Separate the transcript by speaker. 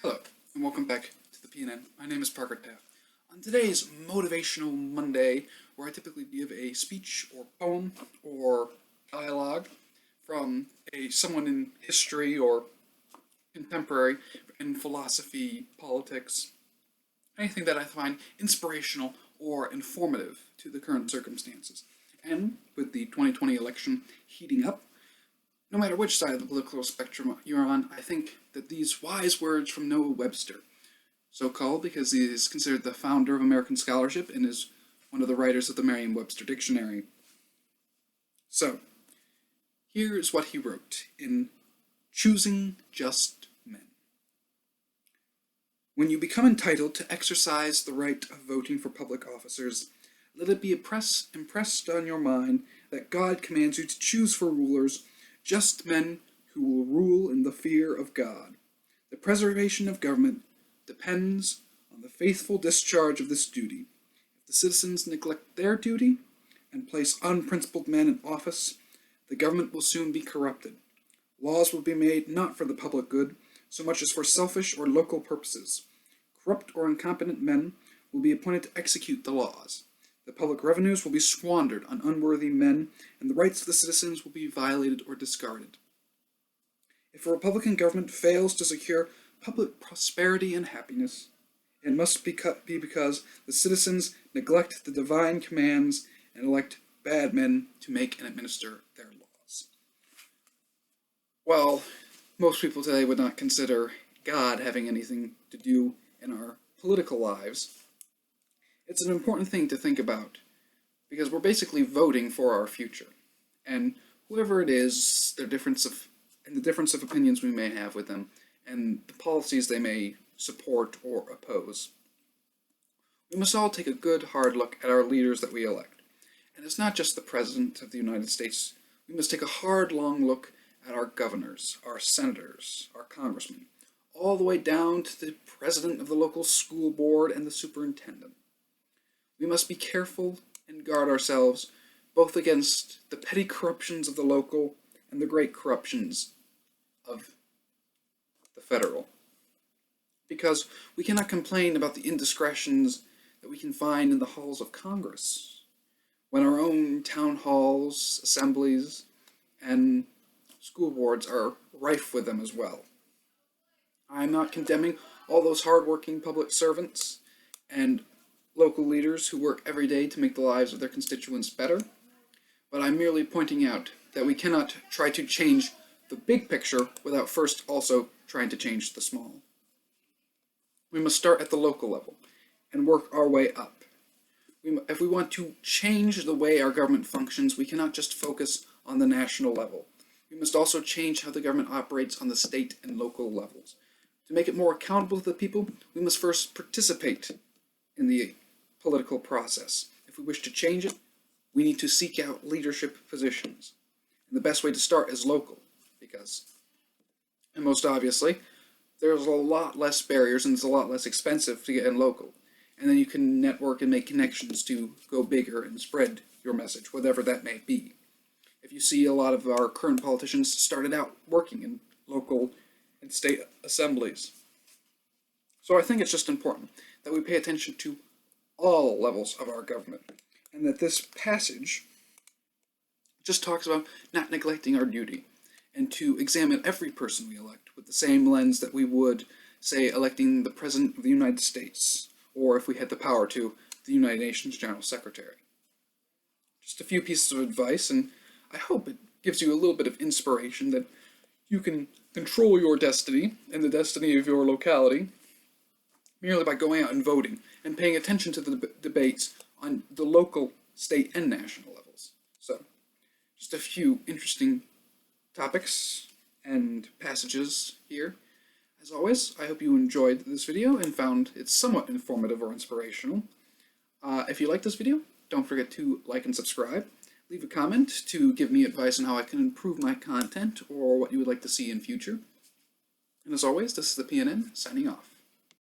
Speaker 1: Hello, and welcome back to the PNN. My name is Parker Taft. On today's Motivational Monday, where I typically give a speech or poem or dialogue from someone in history or contemporary in philosophy, politics, anything that I find inspirational or informative to the current circumstances. And with the 2020 election heating up, no matter which side of the political spectrum you're on, I think that these wise words from Noah Webster, so called because he is considered the founder of American scholarship and is one of the writers of the Merriam-Webster Dictionary. So, here is what he wrote in Choosing Just Men. When you become entitled to exercise the right of voting for public officers, let it be impressed on your mind that God commands you to choose for rulers just men who will rule in the fear of God. The preservation of government depends on the faithful discharge of this duty. If the citizens neglect their duty and place unprincipled men in office, the government will soon be corrupted. Laws will be made not for the public good, so much as for selfish or local purposes. Corrupt or incompetent men will be appointed to execute the laws. The public revenues will be squandered on unworthy men, and the rights of the citizens will be violated or discarded. If a Republican government fails to secure public prosperity and happiness, it must be because the citizens neglect the divine commands and elect bad men to make and administer their laws. While most people today would not consider God having anything to do in our political lives, it's an important thing to think about, because we're basically voting for our future. And whoever it is, the difference of opinions we may have with them, and the policies they may support or oppose, we must all take a good hard look at our leaders that we elect. And it's not just the President of the United States. We must take a hard, long look at our governors, our senators, our congressmen, all the way down to the president of the local school board and the superintendent. We must be careful and guard ourselves both against the petty corruptions of the local and the great corruptions of the federal. Because we cannot complain about the indiscretions that we can find in the halls of Congress, when our own town halls, assemblies, and school boards are rife with them as well. I'm not condemning all those hard-working public servants and local leaders who work every day to make the lives of their constituents better, but I'm merely pointing out that we cannot try to change the big picture without first also trying to change the small. We must start at the local level and work our way up. If we want to change the way our government functions, we cannot just focus on the national level. We must also change how the government operates on the state and local levels. To make it more accountable to the people, we must first participate in the political process. If we wish to change it, we need to seek out leadership positions. And the best way to start is local, because, and most obviously, there's a lot less barriers and it's a lot less expensive to get in local. And then you can network and make connections to go bigger and spread your message, whatever that may be. If you see a lot of our current politicians started out working in local and state assemblies. So I think it's just important that we pay attention to all levels of our government, and that this passage just talks about not neglecting our duty, and to examine every person we elect with the same lens that we would, say, electing the President of the United States, or if we had the power to, the United Nations General Secretary. Just a few pieces of advice, and I hope it gives you a little bit of inspiration that you can control your destiny and the destiny of your locality merely by going out and voting and paying attention to the debates on the local, state, and national levels. So, just a few interesting topics and passages here. As always, I hope you enjoyed this video and found it somewhat informative or inspirational. If you like this video, don't forget to like and subscribe. Leave a comment to give me advice on how I can improve my content or what you would like to see in future. And as always, this is the PNN signing off.